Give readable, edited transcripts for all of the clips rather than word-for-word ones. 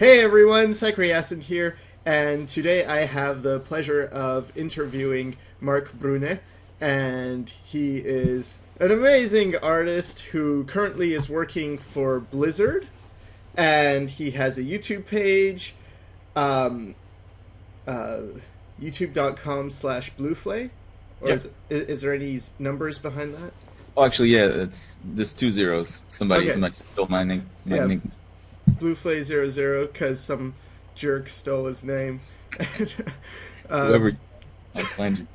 Hey everyone, Sycra here, and today I have the pleasure of interviewing Marc Brunet, and he is an amazing artist who currently is working for Blizzard, and he has a YouTube page, um, uh, youtube.com/blueflay, or Yep. is there any numbers behind that? Oh, actually, yeah, it's just two zeros. Somebody, Okay, somebody stole my name. My yeah, name. blueflay00 because some jerk stole his name. Whoever, um, I'll find you.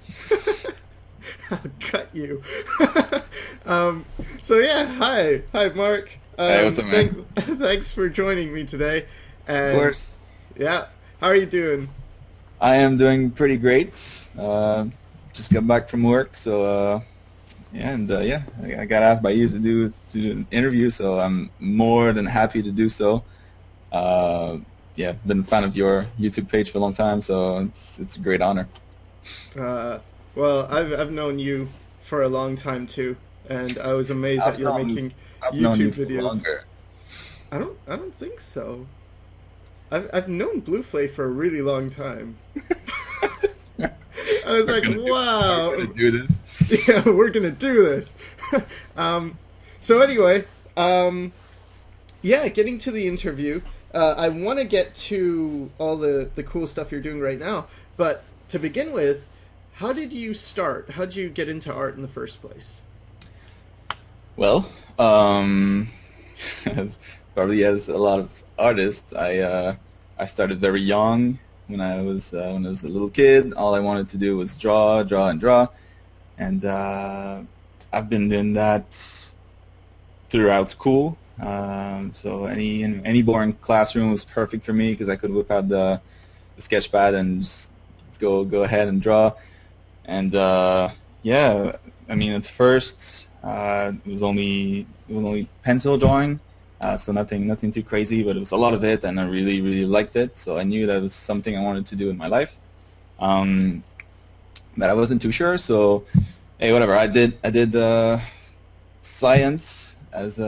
I'll cut you. um, so yeah, hi, Mark. Hey, what's up, Thanks, man? thanks for joining me today. Of And course, yeah, how are you doing? I am doing pretty great. Just got back from work, so yeah, and yeah, I got asked by you to do an interview, so I'm more than happy to do so. Uh, yeah, been a fan of your YouTube page for a long time, so it's a great honor. Uh, well, I've known you for a long time too, and I was amazed that I've you're known making I've known YouTube you for videos. longer. I don't think so. I've known Blueflay for a really long time. I was We're like, gonna do we're wow, gonna do this. yeah, we're gonna do this. um, so anyway, yeah, getting to the interview, I want to get to all the cool stuff you're doing right now. But to begin with, how did you start? How did you get into art in the first place? Well, as probably as a lot of artists, I started very young. When I was a little kid, all I wanted to do was draw, draw, and draw, and I've been doing that throughout school. So any boring classroom was perfect for me because I could whip out the sketch pad and just go ahead and draw. And yeah, I mean at first it was only pencil drawing, so nothing too crazy, but it was a lot of it, and I really liked it. So I knew that was something I wanted to do in my life, um, but I wasn't too sure. So hey, whatever. I did science as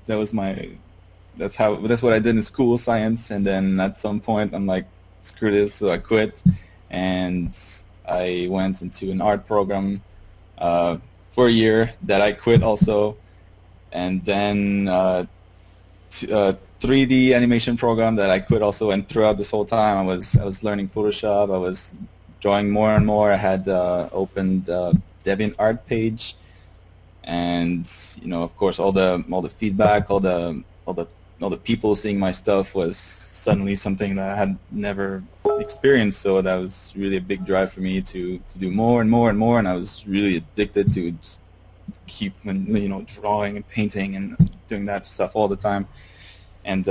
that was my that's what I did in school, science, and then at some point I'm like, screw this, so I quit, and I went into an art program uh, for a year that I quit also, and then 3D animation program that I quit also, and throughout this whole time I was learning Photoshop, I was drawing more and more. I had opened DeviantArt page, and of course all the feedback, all the people seeing my stuff was suddenly something that I had never experienced. So that was really a big drive for me to do more and more and more, and I was really addicted to just keep drawing and painting and doing that stuff all the time. And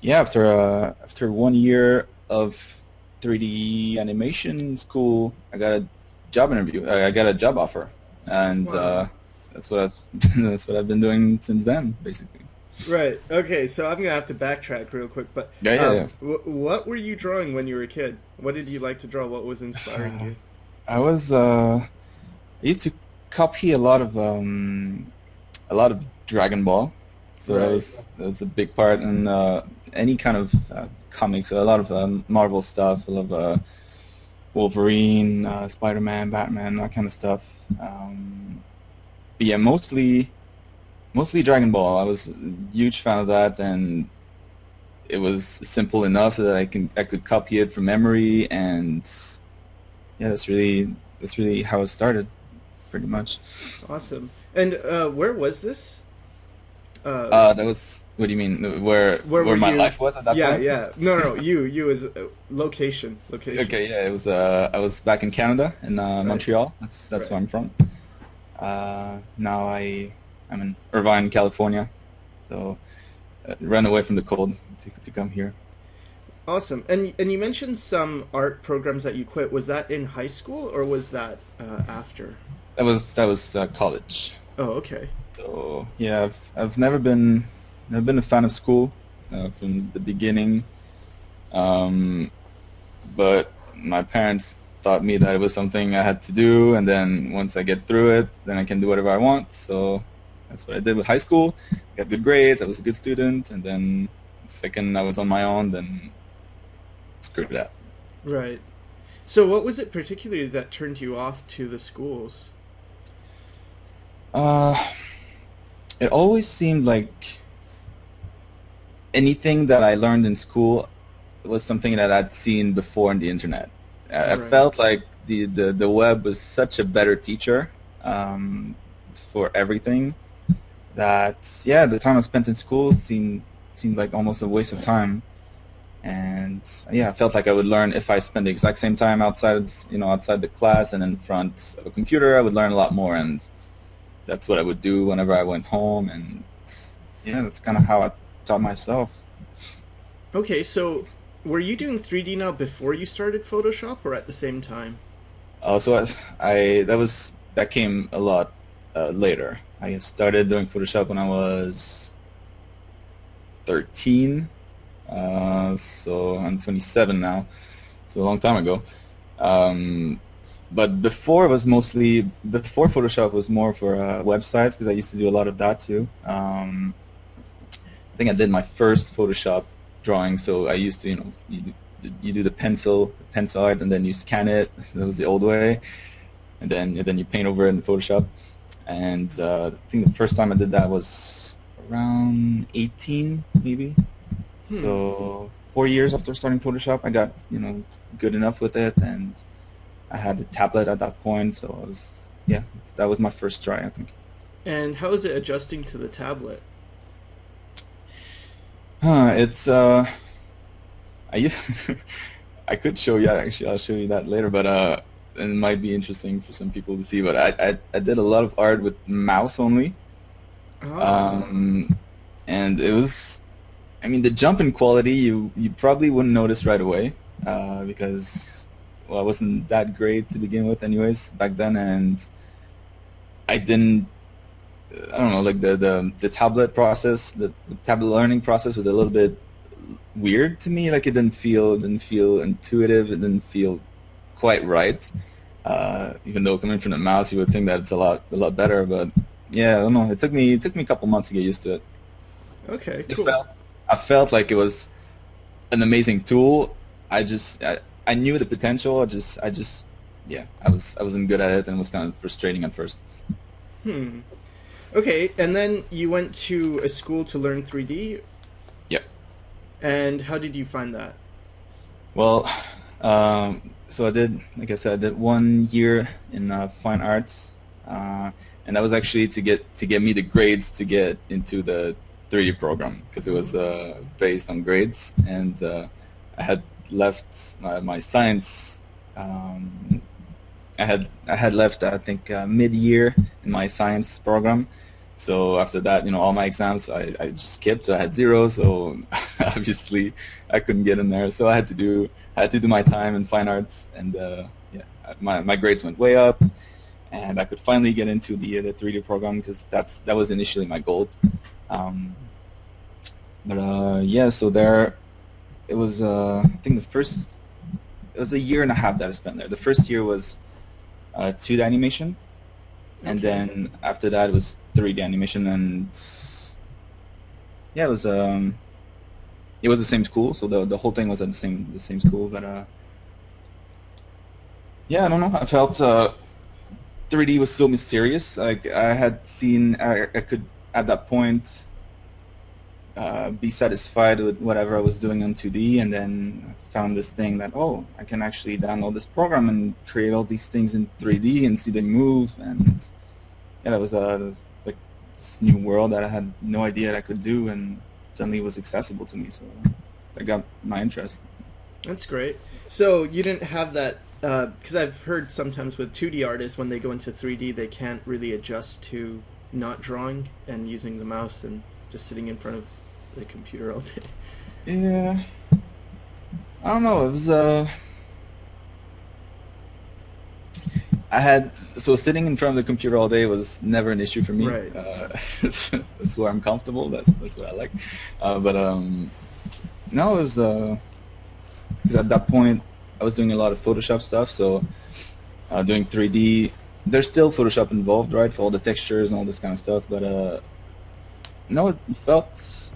yeah, after 1 year of 3D animation school, I got a job interview. I got a job offer, and Wow. that's what I've that's what I've been doing since then, basically. Right. Okay. So I'm gonna have to backtrack real quick. But Yeah, yeah, what were you drawing when you were a kid? What did you like to draw? What was inspiring yeah. you? I used to copy a lot of Dragon Ball, so that Right. was that was a big part, and any kind of comics, so a lot of Marvel stuff, a lot of Wolverine, Spider-Man, Batman, that kind of stuff. But yeah, mostly Dragon Ball. I was a huge fan of that, and it was simple enough so that I could copy it from memory, and yeah, that's really how it started, pretty much. Awesome. And where was this? Uh, That was, what do you mean? Where where were where my you? life was at that Yeah, point? yeah. No, you as location. Okay, yeah, it was. I was back in Canada in Right, Montreal. That's right. where I'm from. Now I'm in Irvine, California. So ran away from the cold to come here. Awesome. And you mentioned some art programs that you quit. Was that in high school or was that after? That was college. Oh, okay. So yeah, I've never been a fan of school from the beginning. Um, but my parents taught me that it was something I had to do, and then once I get through it, then I can do whatever I want. So That's what I did with high school. Got good grades. I was a good student, and then second I was on my own, then screw that. Right. So what was it particularly that turned you off to the schools? Uh, it always seemed like anything that I learned in school was something that I'd seen before on the internet. I Right. felt like the web was such a better teacher um, for everything that yeah, the time I spent in school seemed like almost a waste of time. And yeah, I felt like I would learn if I spent the exact same time outside, outside the class and in front of a computer. I would learn a lot more, and that's what I would do whenever I went home. And yeah, that's kind of how I taught myself. Okay, so were you doing 3D now before you started Photoshop or at the same time? So that came a lot later. I started doing Photoshop when I was 13. So I'm 27 now. So a long time ago. Um, but before Photoshop was more for websites because I used to do a lot of that too. I think I did my first Photoshop drawing. So I used to, you do the pencil art, and then you scan it. That was the old way, and then you paint over it in Photoshop. And I think the first time I did that was around 18, maybe. Hmm. So 4 years after starting Photoshop, I got good enough with it, and I had a tablet at that point. So that was my first try, I think. And how is it adjusting to the tablet? It's I used I could show you actually. I'll show you that later, but it might be interesting for some people to see. But I did a lot of art with mouse only, Oh, um, and it was. I mean, the jump in quality you probably wouldn't notice right away because well, I wasn't that great to begin with, anyways, back then, and I didn't. I don't know, like the tablet process, the tablet learning process was a little bit weird to me. Like it didn't feel intuitive. It didn't feel quite right. Even though coming from the mouse, you would think that it's a lot better. But yeah, I don't know. It took me a couple months to get used to it. okay, It cool. felt I felt like it was an amazing tool. I knew the potential. I just yeah, I wasn't good at it, and it was kind of frustrating at first. Hmm. Okay, and then you went to a school to learn 3D, Yeah. and how did you find that? Well, so like I said, I did 1 year in fine arts, uh, and that was actually to get me the grades to get into the 3D program because it was based on grades, and I had left my science. I had left I think mid-year in my science program. So after that, all my exams I just skipped. So I had zero. So obviously I couldn't get in there. So I had to do my time in fine arts, and yeah, my grades went way up, and I could finally get into the 3D program because that was initially my goal. Um, but yeah, so there it was. I think it was a year and a half that I spent there. The first year was 2D animation, and Okay. then after that it was 3D animation, and yeah, it was the same school, so the whole thing was at the same school. But yeah, I don't know. I felt 3D was so mysterious. Like I had seen, I could at that point be satisfied with whatever I was doing on 2D, and then I found this thing that I can actually download this program and create all these things in 3D and see them move, and yeah, that was like this new world that I had no idea that I could do, and suddenly it was accessible to me. So that got my interest. That's great. So you didn't have that because I've heard sometimes with 2D artists when they go into 3D they can't really adjust to not drawing and using the mouse and just sitting in front of the computer all day. Yeah, I don't know. It was I had so sitting in front of the computer all day was never an issue for me. Right. That's where I'm comfortable. That's what I like. But no, it was because at that point I was doing a lot of Photoshop stuff, so doing 3D there's still Photoshop involved, right, for all the textures and all this kind of stuff, but no, it felt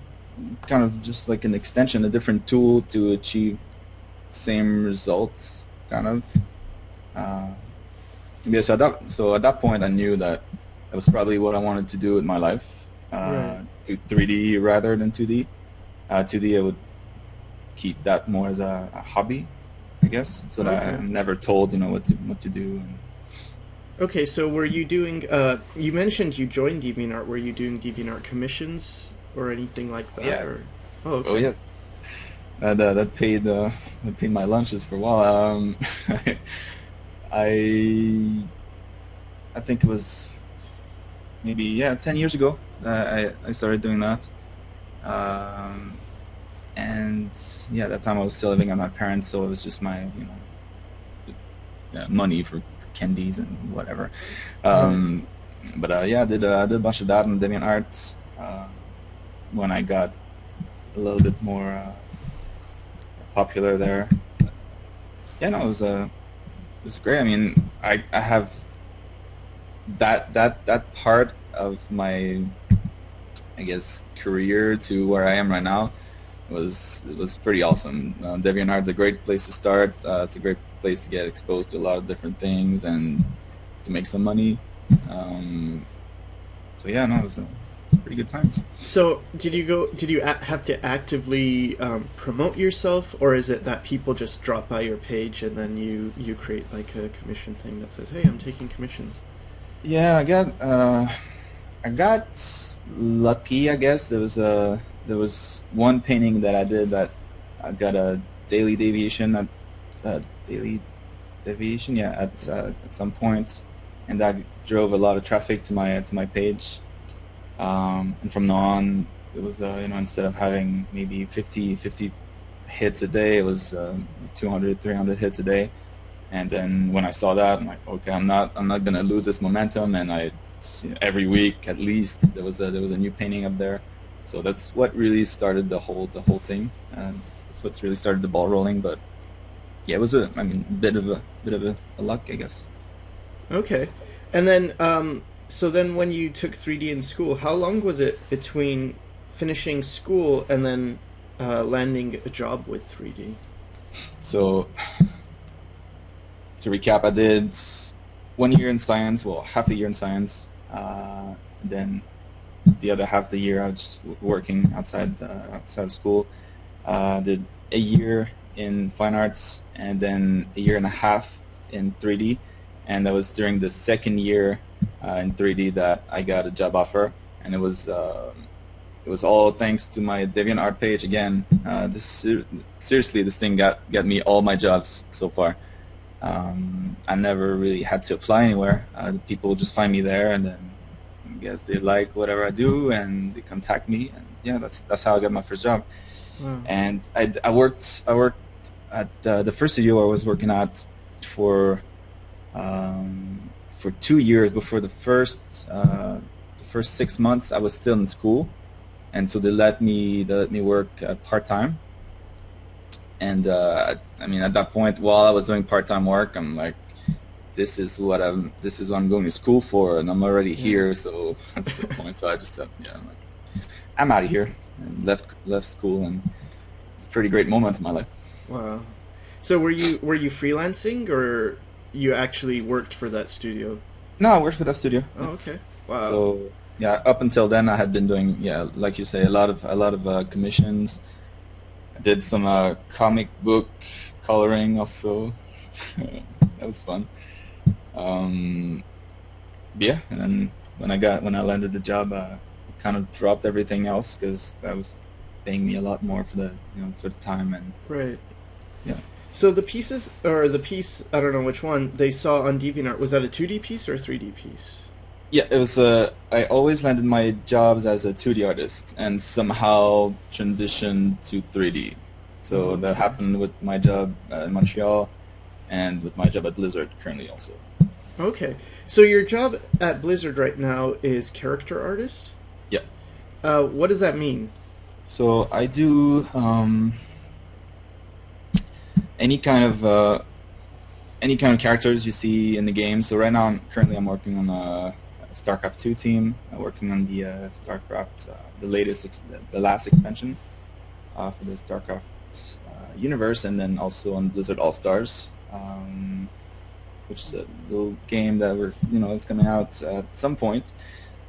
kind of just like an extension, a different tool to achieve same results, kind of. Uh, yeah, so at that point, I knew that that was probably what I wanted to do with my life, Right. do 3D rather than 2D. 2D, I would keep that more as a hobby, I guess, so that Okay. I'm never told, what to do. And Okay, so were you doing, you mentioned you joined DeviantArt. Were you doing DeviantArt commissions or anything like that? yeah, Or Oh, oh okay. yeah, that paid my lunches for a while. I I think it was maybe, yeah, 10 years ago. I started doing that. Um, and yeah, at that time I was still living with my parents, so it was just my, money for candies and whatever. Right. Um, but yeah, I did a bunch of that in DeviantArt when I got a little bit more popular there. Yeah, no, it was great. I mean, I have that part of my, I guess, career to where I am right now it was pretty awesome. DeviantArt's a great place to start. It's a great place to get exposed to a lot of different things and to make some money. Um, so yeah, no, it was pretty good times. So, did you have to actively promote yourself, or is it that people just drop by your page and then you create like a commission thing that says, "Hey, I'm taking commissions." Yeah, I got lucky, I guess. There was one painting that I did that I got a daily deviation daily deviation, yeah, at some point, and that drove a lot of traffic to my page. And from now on, it was instead of having maybe 50 hits a day, it was 200, 300 hits a day. And then when I saw that, I'm like, okay, I'm not gonna lose this momentum. And every week at least there was a new painting up there. So that's what really started the whole thing. That's what's really started the ball rolling. But yeah, it was I mean, bit of a luck, I guess. Okay, and then so then when you took 3D in school, how long was it between finishing school and then landing a job with 3D? So to recap, I did 1 year in science, well, half a year in science, then the other half of the year I was working outside of school. Did a year in fine arts and then a year and a half in 3D, and that was during the second year in 3D that I got a job offer, and it was all thanks to my DeviantArt page again. Seriously, this thing got me all my jobs so far. I never really had to apply anywhere. The people just find me there, and then I guess they like whatever I do, and they contact me, and yeah, that's how I got my first job. Wow. And I worked at the first studio I was working at for for 2 years. Before the first 6 months I was still in school, and so they let me work part time. And I mean, at that point, while I was doing part-time work, I'm like, this is what I'm going to school for, and I'm already Yeah. here. So that's the point. So I just said, yeah, I'm out of here, and left school, and it's a pretty great moment in my life. Wow. So were you freelancing or you actually worked for that studio? No, I worked for that studio. Oh, Yeah. okay. Wow. So yeah, up until then, I had been doing, yeah, like you say, a lot of commissions. I did some comic book coloring also. That was fun. Um, yeah, and then when I landed the job, kind of dropped everything else because that was paying me a lot more for the for the time, and Right. yeah. So the pieces, or the piece, I don't know which one, they saw on DeviantArt, was that a 2D piece or a 3D piece? Yeah, it was. I always landed my jobs as a 2D artist, and somehow transitioned to 3D. Oh, So that okay. happened with my job in Montreal, and with my job at Blizzard currently also. Okay. So your job at Blizzard right now is character artist? Yeah. What does that mean? So I do any kind of any kind of characters you see in the game. So right now, I'm working on a StarCraft 2 team. I'm working on the StarCraft, the latest, the last expansion for the StarCraft universe, and then also on Blizzard All Stars, which is a little game that it's coming out at some point.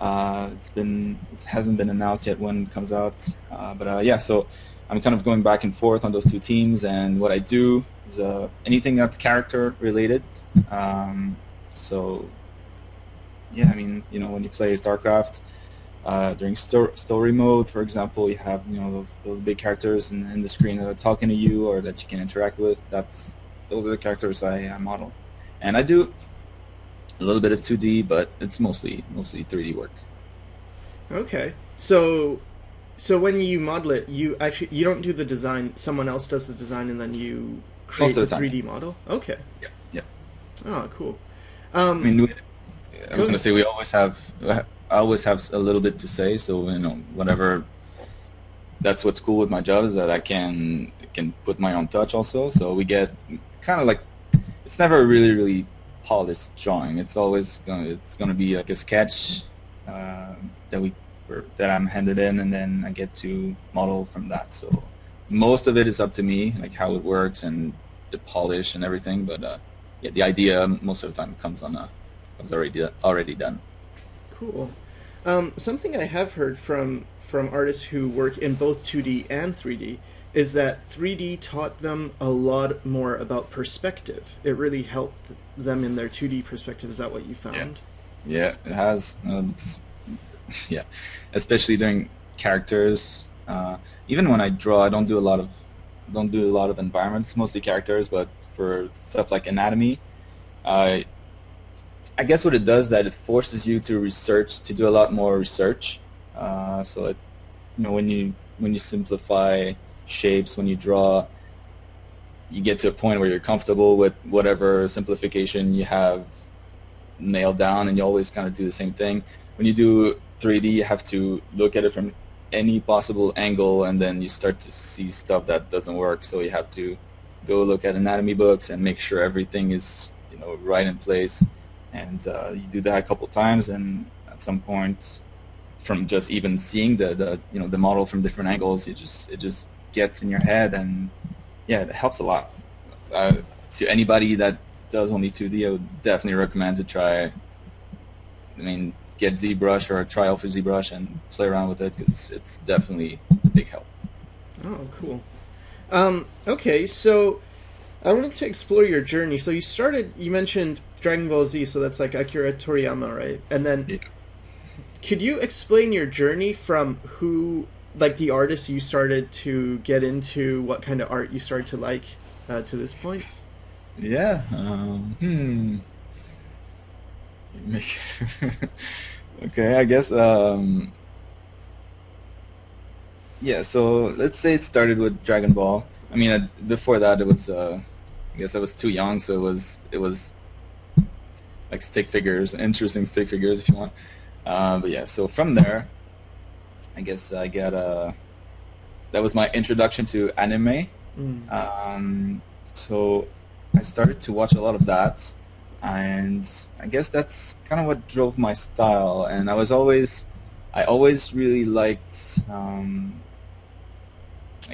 It hasn't been announced yet when it comes out, but yeah. So I'm kind of going back and forth on those two teams, and what I do is anything that's character related. So yeah, I mean, when you play StarCraft during story mode, for example, you have those big characters in the screen that are talking to you or that you can interact with. Those are the characters I model, and I do a little bit of 2D, but it's mostly 3D work. Okay. So when you model it, you don't do the design. Someone else does the design, and then you create Most the of the time, 3D model. Okay. yeah, yeah. Oh, cool. I mean, I was Go going to say I always have a little bit to say. So whatever. That's what's cool with my job is that I can put my own touch also. So we get kind of like, it's never a really polished drawing. It's gonna be like a sketch that I'm handed in, and then I get to model from that. So most of it is up to me, like how it works and the polish and everything. But yeah, the idea most of the time comes already done. Cool. Something I have heard from artists who work in both 2D and 3D is that 3D taught them a lot more about perspective. It really helped them in their 2D perspective. Is that what you found? Yeah, it has. Yeah, especially during characters. Even when I draw, I don't do a lot of environments, mostly characters. But for stuff like anatomy, I guess what it does is that it forces you to do a lot more research. So when you simplify shapes, when you draw, you get to a point where you're comfortable with whatever simplification you have nailed down, and you always kind of do the same thing. When you do 3D, you have to look at it from any possible angle, and then you start to see stuff that doesn't work. So you have to go look at anatomy books and make sure everything is right in place. And you do that a couple times, and at some point, from just even seeing the model from different angles, it just gets in your head, and yeah, it helps a lot. To anybody that does only 2D, I would definitely recommend to try. I mean, get ZBrush or try Alpha ZBrush and play around with it, because it's definitely a big help. Oh, cool. Okay, so I wanted to explore your journey. So you mentioned Dragon Ball Z, so that's like Akira Toriyama, right? And then, Yeah. Could you explain your journey from the artist you started to get into, what kind of art you started to like, to this point? Yeah. Okay, I guess. Yeah. So let's say it started with Dragon Ball. I mean, before that, it was. I guess I was too young, so it was like stick figures, interesting stick figures, if you want. But yeah, so from there, I guess that was my introduction to anime. So I started to watch a lot of that, and I guess that's kind of what drove my style. And I always really liked, I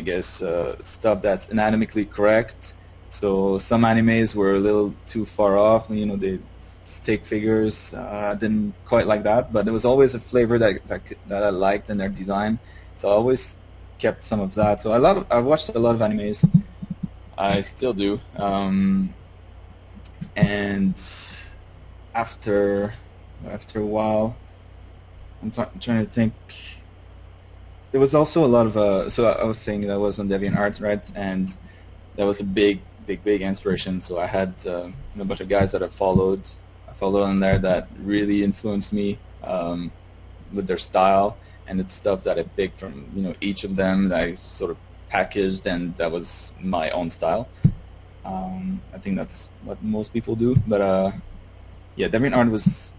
guess, stuff that's anatomically correct. So some animes were a little too far off, they stick figures. Didn't quite like that, but there was always a flavor that I liked in their design. So I always kept some of that. So I watched a lot of animes. I still do. And after a while, I'm trying to think. There was also a lot of so I was saying that I was on DeviantArt, right? And that was a big inspiration. So I had a bunch of guys that I followed on there that really influenced me with their style, and it's stuff that I picked from each of them that I sort of packaged, and that was my own style. I think that's what most people do, but yeah, DeviantArt was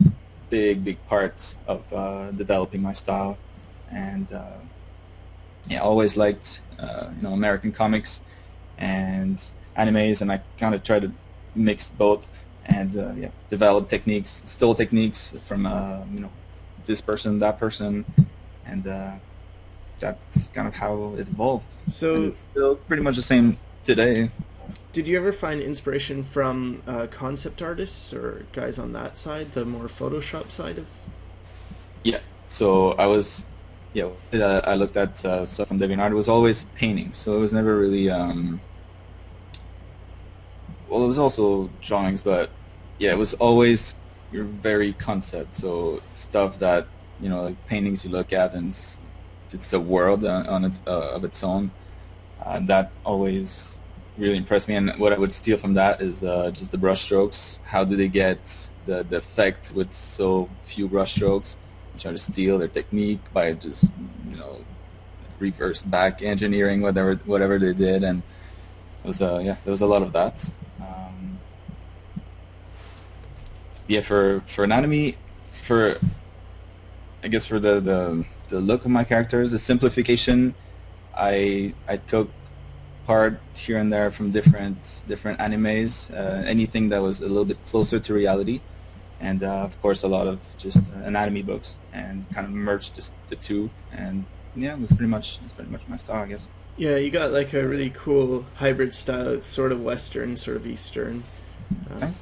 big part of developing my style, and yeah, I always liked American comics and animes, and I kind of tried to mixed both, and yeah, developed techniques, stole techniques from this person, that person, and that's kind of how it evolved, and So, it's still pretty much the same today. did you ever find inspiration from concept artists or guys on that side, the more Photoshop side of? Yeah. So I was, yeah, I looked at stuff from DeviantArt. It was always painting, so it was never really. Well, it was also drawings, but yeah, it was always your very concept. So stuff that like paintings you look at, and it's a world on its of its own. That always really impressed me. And what I would steal from that is just the brush strokes. How do they get the effect with so few brush strokes? Try to steal their technique by just reverse back engineering whatever they did, and it was yeah, there was a lot of that. Yeah, for anatomy, for I guess for the look of my characters, the simplification, I took part here and there from different animes, anything that was a little bit closer to reality, and of course a lot of just anatomy books, and kind of merged the two, and yeah, it's pretty much my style, I guess. Yeah, you got like a really cool hybrid style. It's sort of Western, sort of Eastern. Um, Thanks.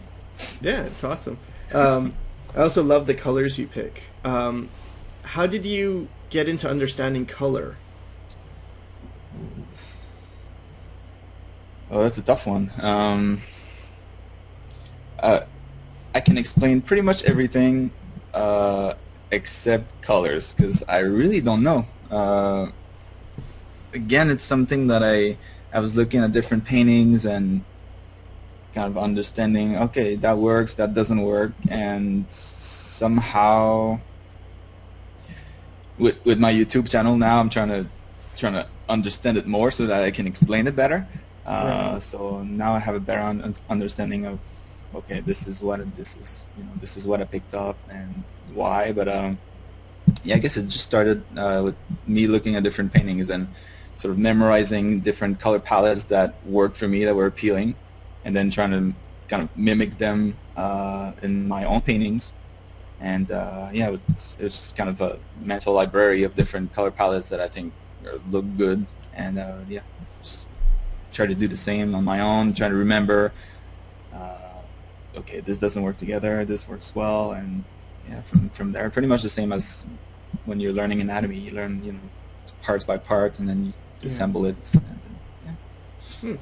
yeah, it's awesome. I also love the colors you pick. How did you get into understanding color? Oh, that's a tough one. Uh, I can explain pretty much everything except colors, because I really don't know. Again, it's something that I was looking at different paintings and kind of understanding, okay, that works, that doesn't work, and somehow with my YouTube channel now, I'm trying to understand it more so that I can explain it better. Right. So now I have a better understanding of, okay, this is what I picked up and why. But yeah, I guess it just started with me looking at different paintings and sort of memorizing different color palettes that worked for me, that were appealing, and then trying to kind of mimic them in my own paintings. And yeah, it's kind of a mental library of different color palettes that I think look good, and yeah, just try to do the same on my own, try to remember, okay, this doesn't work together, this works well, and yeah, from there, pretty much the same as when you're learning anatomy. You learn, parts by part, and then you Yeah. assemble it. And then, yeah.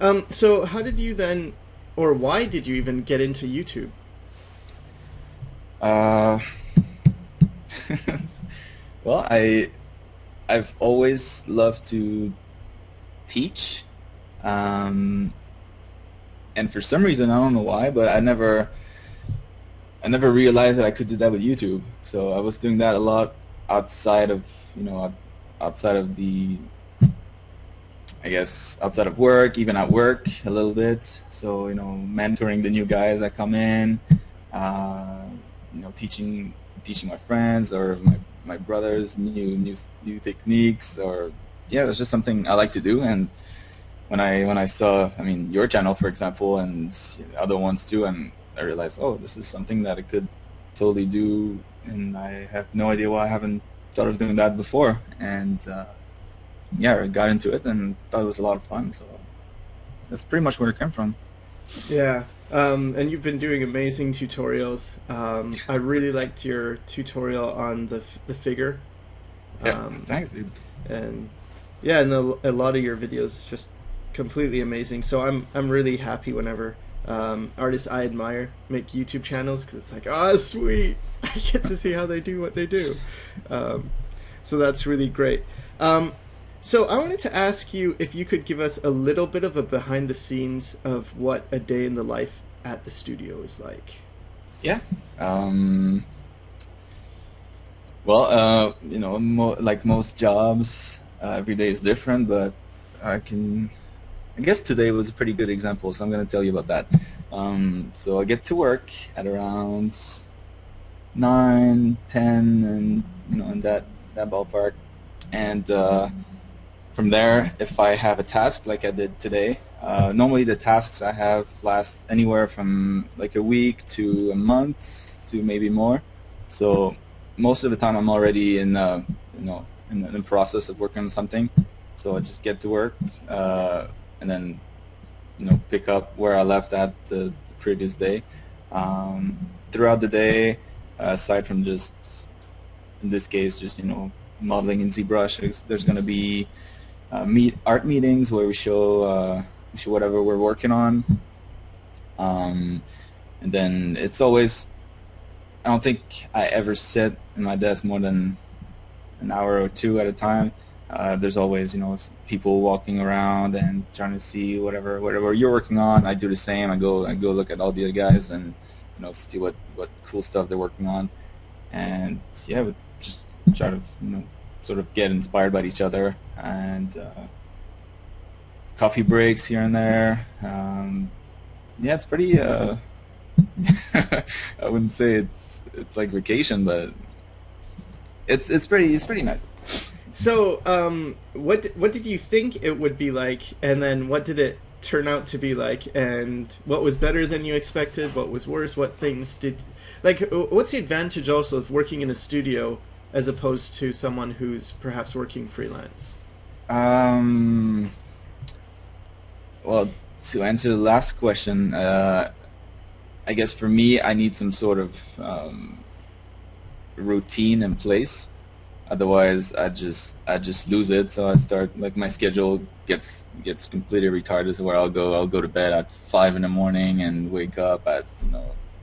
Hmm. So how did you then, or why did you even get into YouTube? Uh, well, I've always loved to teach, um, and for some reason I don't know why, but I never realized that I could do that with YouTube. So I was doing that a lot outside of outside of the I guess outside of work, even at work a little bit. So mentoring the new guys that come in, uh, teaching my friends or my brothers new techniques, or yeah, it's just something I like to do. And when I saw, I mean, your channel, for example, and other ones too, and I realized, oh, this is something that I could totally do, and I have no idea why I haven't thought of doing that before. And yeah, I got into it and thought it was a lot of fun. So that's pretty much where it came from. Yeah, and you've been doing amazing tutorials. I really liked your tutorial on the figure, Yeah, um, thanks, dude. and yeah, and a lot of your videos just completely amazing. So I'm really happy whenever artists I admire make YouTube channels, because it's like, ah, sweet, I get to see how they do what they do. Um, so that's really great. So I wanted to ask you if you could give us a little bit of a behind the scenes of what a day in the life at the studio is like. Yeah. Well, like most jobs, every day is different, but I can. I guess today was a pretty good example, so I'm going to tell you about that. So I get to work at around 9, 10, and in that ballpark, and from there, if I have a task like I did today, normally the tasks I have last anywhere from like a week to a month to maybe more. So most of the time I'm already in, in the process of working on something. So I just get to work and then, pick up where I left at the previous day. Throughout the day, aside from just, in this case, just, modeling in ZBrush, there's going to be art meetings where we show whatever we're working on, and then it's always, I don't think I ever sit in my desk more than an hour or two at a time. There's always people walking around and trying to see whatever you're working on. I do the same. I go look at all the other guys and see what cool stuff they're working on, and yeah, we just try to sort of get inspired by each other, and coffee breaks here and there. Yeah, it's pretty. I wouldn't say it's like vacation, but it's pretty nice. So, what did you think it would be like, and then what did it turn out to be like, and what was better than you expected? What was worse? What things did, like, what's the advantage also of working in a studio as opposed to someone who's perhaps working freelance? Well, to answer the last question, I guess for me, I need some sort of routine in place. Otherwise, I just lose it. So I start, like, my schedule gets completely retarded. So where I'll go to bed at 5 in the morning and wake up at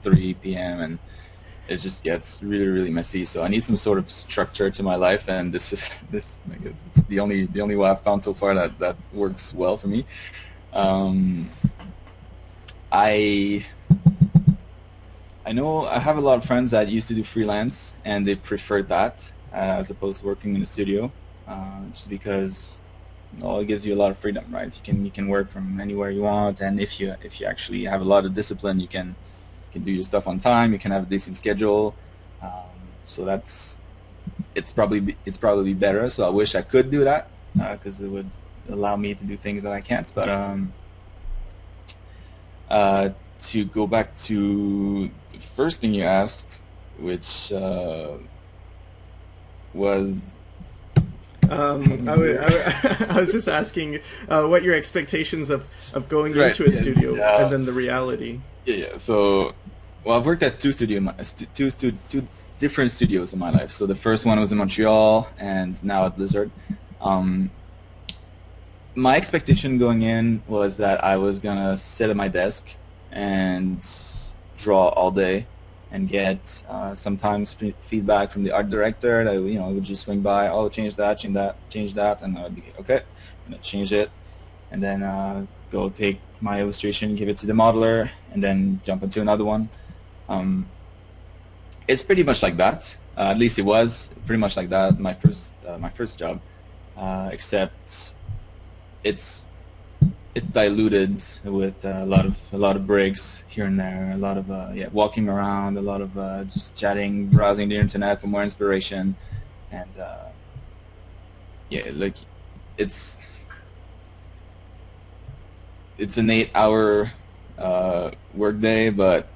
3 p.m. and it just gets really, really messy. So I need some sort of structure to my life, and this I guess it's the only way I've found so far that works well for me. I know I have a lot of friends that used to do freelance, and they preferred that as opposed to working in a studio, just because it gives you a lot of freedom, right? You can work from anywhere you want, and if you actually have a lot of discipline, you can do your stuff on time. You can have a decent schedule, so it's probably better. So I wish I could do that because it would allow me to do things that I can't. But to go back to the first thing you asked, which was I was just asking what your expectations of going into a studio and then the reality. Yeah. So, well, I've worked at two different studios in my life. So the first one was in Montreal, and now at Blizzard. My expectation going in was that I was gonna sit at my desk and draw all day and get sometimes feedback from the art director that would just swing by, oh, change that, and I would be okay, I'm gonna change it, and then go take my illustration, give it to the modeler, and then jump into another one. It's pretty much like that. At least it was pretty much like that. My first job, except it's diluted with a lot of breaks here and there, a lot of walking around, a lot of just chatting, browsing the internet for more inspiration, and like it's an 8-hour work day, but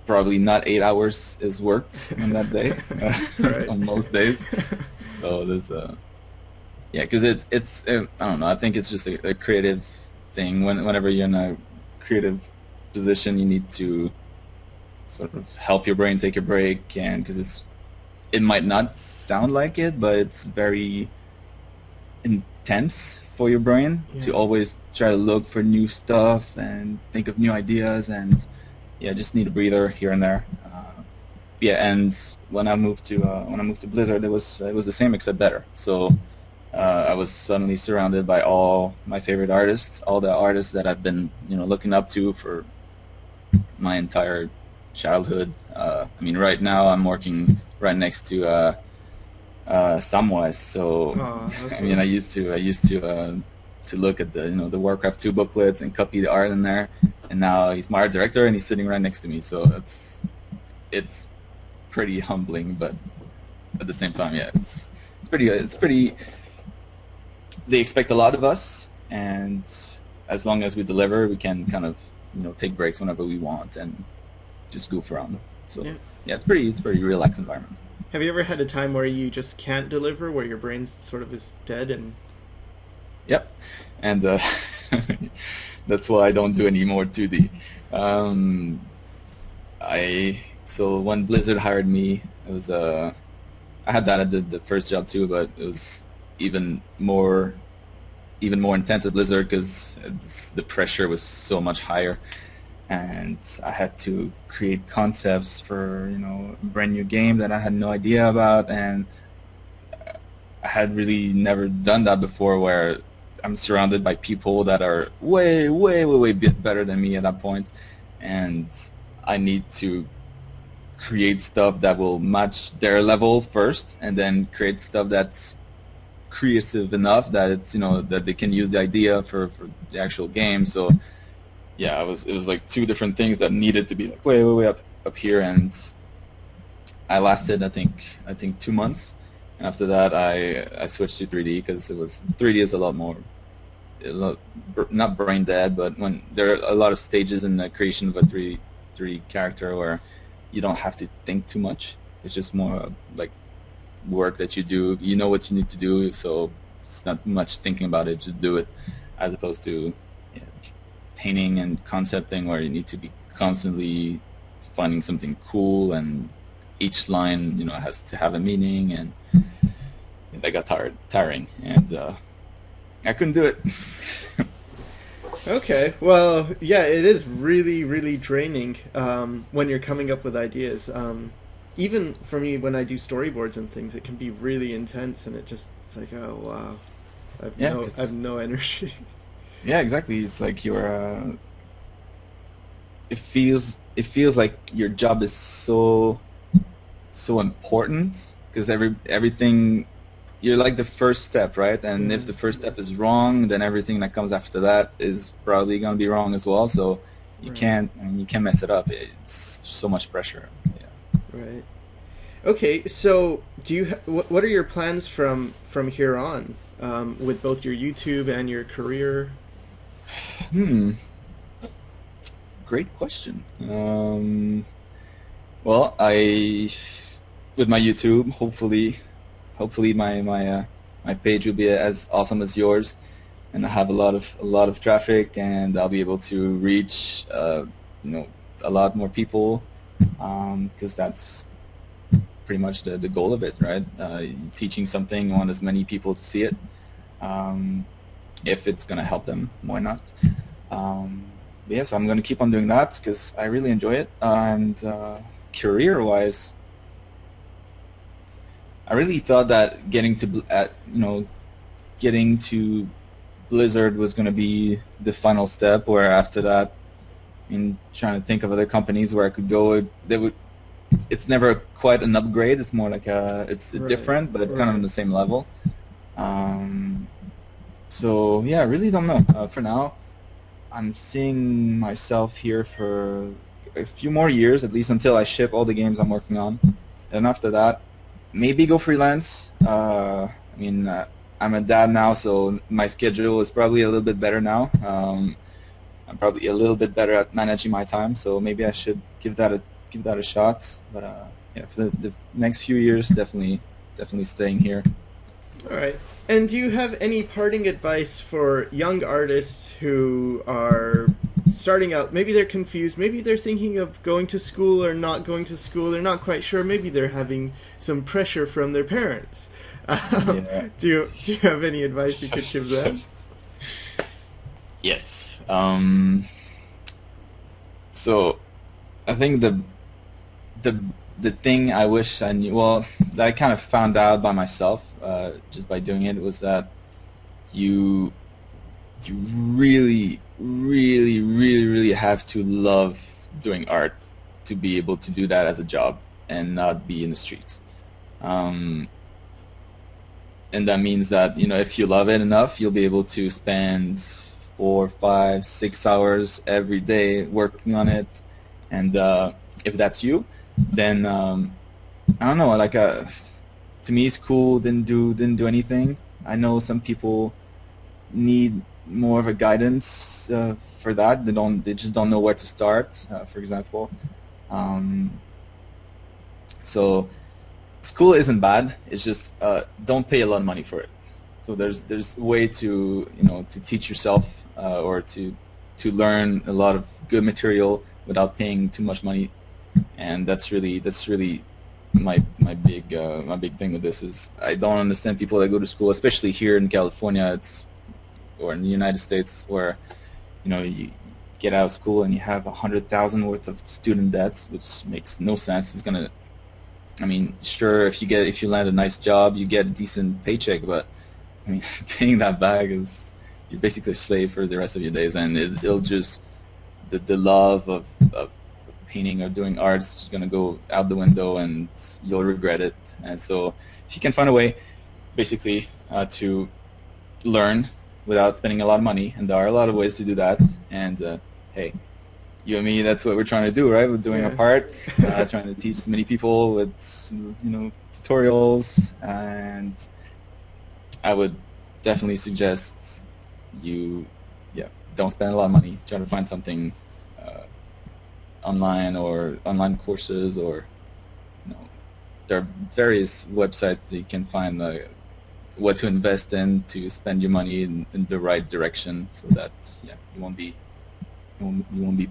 probably not 8 hours is worked on that day on most days. So there's because it's I don't know. I think it's just a creative thing. Whenever you're in a creative position, you need to sort of help your brain take a break, and because it might not sound like it, but it's very intense for your brain to always try to look for new stuff and think of new ideas, and just need a breather here and there. And when I moved to Blizzard, it was the same except better. So I was suddenly surrounded by all my favorite artists, all the artists that I've been looking up to for my entire childhood. I mean, right now I'm working right next to Samwise, so I mean, I used to look at the Warcraft 2 booklets and copy the art in there, and now he's my art director and he's sitting right next to me. So it's pretty humbling, but at the same time, it's pretty they expect a lot of us, and as long as we deliver, we can kind of take breaks whenever we want and just goof around. So Yeah. yeah, it's pretty relaxed environment. Have you ever had a time where you just can't deliver, where your brain sort of is dead and? Yep, and that's why I don't do any more 2D. Um, so when Blizzard hired me, it was I had that at the first job too, but it was even more intense at Blizzard because the pressure was so much higher, and I had to create concepts for a brand new game that I had no idea about, and I had really never done that before, where I'm surrounded by people that are way bit better than me at that point, and I need to create stuff that will match their level first, and then create stuff that's creative enough that it's that they can use the idea for the actual game. So yeah, it was like two different things that needed to be like way up here, and I lasted I think 2 months, and after that I switched to 3D because 3D is a lot more not brain dead, but when there are a lot of stages in the creation of a 3D character where you don't have to think too much. It's just more like work that you do. You know what you need to do, so it's not much thinking about it. Just do it, as opposed to painting and concepting, where you need to be constantly finding something cool, and each line has to have a meaning, and that got tiring, and I couldn't do it. Okay, well, yeah, it is really, really draining when you're coming up with ideas. Even for me, when I do storyboards and things, it can be really intense, and it's like, oh wow, I have no energy. Yeah, exactly. It's like you're. It feels like your job is so important, because everything. You're like the first step, right? And if the first step is wrong, then everything that comes after that is probably going to be wrong as well. So you can't mess it up. It's so much pressure. Yeah. Right. Okay. So, what are your plans from here on, with both your YouTube and your career? Great question. Well, with my YouTube, hopefully my page will be as awesome as yours, and I have a lot of traffic, and I'll be able to reach a lot more people, because that's pretty much the goal of it, right? Teaching something, you want as many people to see it. If it's gonna help them, why not? But yeah, so I'm gonna keep on doing that because I really enjoy it. And career-wise, I really thought that getting to Blizzard was going to be the final step, where after that, trying to think of other companies where I could go, it's never quite an upgrade. It's more like it's different, but kind of on the same level. So yeah, I really don't know. For now, I'm seeing myself here for a few more years, at least until I ship all the games I'm working on, and after that, maybe go freelance. I'm a dad now, so my schedule is probably a little bit better now. I'm probably a little bit better at managing my time, so maybe I should give that a shot. But yeah, for the next few years, definitely staying here. All right. And do you have any parting advice for young artists who are starting out? Maybe they're confused. Maybe they're thinking of going to school or not going to school. They're not quite sure. Maybe they're having some pressure from their parents. Yeah. Do you have any advice you could give them? Yes. So I think the thing I wish I knew, well, that I kind of found out by myself, just by doing it, was that you really have to love doing art to be able to do that as a job and not be in the streets. And that means that if you love it enough, you'll be able to spend 4, 5, 6 hours every day working on it. And if that's you, then I don't know. Like to me, school didn't do anything. I know some people need more of a guidance for that. They just don't know where to start, for example. So school isn't bad. It's just don't pay a lot of money for it. So there's a way to to teach yourself or to learn a lot of good material without paying too much money, and that's really my big thing with this is I don't understand people that go to school, especially here in California, or in the United States, where you get out of school and you have 100,000 worth of student debts, which makes no sense. It's gonna, I mean, sure, if you land a nice job, you get a decent paycheck, but I mean, paying that back is you're basically a slave for the rest of your days, and it'll just the love of painting or doing art is just gonna go out the window, and you'll regret it. And so, if you can find a way, basically, to learn without spending a lot of money, and there are a lot of ways to do that. And hey, you and me, that's what we're trying to do, right? We're doing our part, trying to teach as many people with tutorials, and I would definitely suggest you, don't spend a lot of money. Try to find something online, or online courses, or there are various websites that you can find what to invest in to spend your money in the right direction, so that you won't be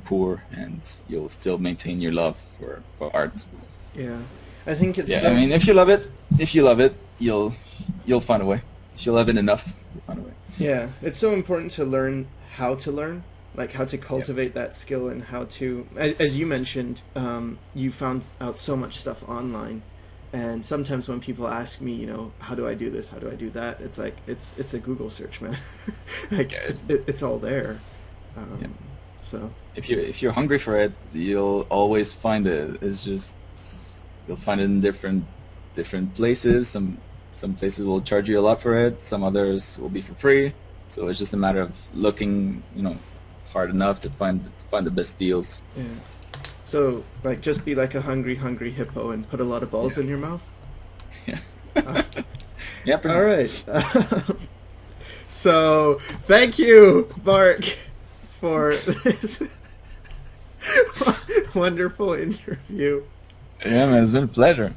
poor, and you'll still maintain your love for art. Yeah, I think it's. I mean, if you love it, you'll find a way. If you love it enough, you'll find a way. Yeah, it's so important to learn how to learn, like how to cultivate that skill, and how to, as you mentioned, you found out so much stuff online, and sometimes when people ask me, how do I do this, how do I do that, it's like it's a Google search, man. Like it's all there. So if you're hungry for it, you'll always find it. It's just you'll find it in different places. Some places will charge you a lot for it. Some others will be for free. So it's just a matter of looking, hard enough to find the best deals. Yeah. So like just be like a hungry hippo and put a lot of balls in your mouth. Yeah. Yeah. All right. So thank you, Marc, for this wonderful interview. Yeah, man, it's been a pleasure.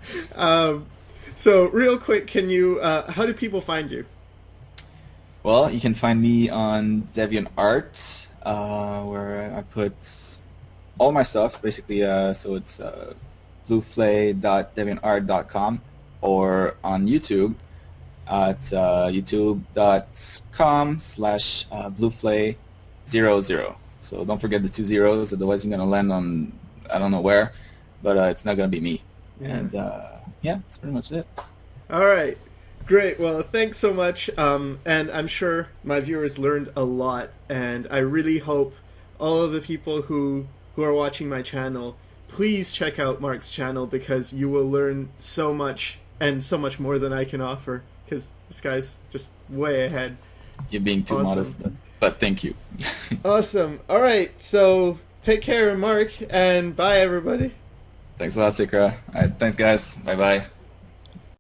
So real quick, can you? How do people find you? Well, you can find me on DeviantArt, where I put all my stuff, basically. So it's bluefley.deviantart.com, or on YouTube at youtube.com/bluefley00. So don't forget the 2 zeros, otherwise you're gonna land on I don't know where, but it's not gonna be me. Yeah. And that's pretty much it. All right. Great. Well, thanks so much. And I'm sure my viewers learned a lot, and I really hope all of the people who are watching my channel, please check out Marc's channel, because you will learn so much, and so much more than I can offer, because this guy's just way ahead. You're being too modest, but thank you. Awesome. All right. So take care, Marc, and bye, everybody. Thanks a lot, Sycra. All right, thanks, guys. Bye-bye.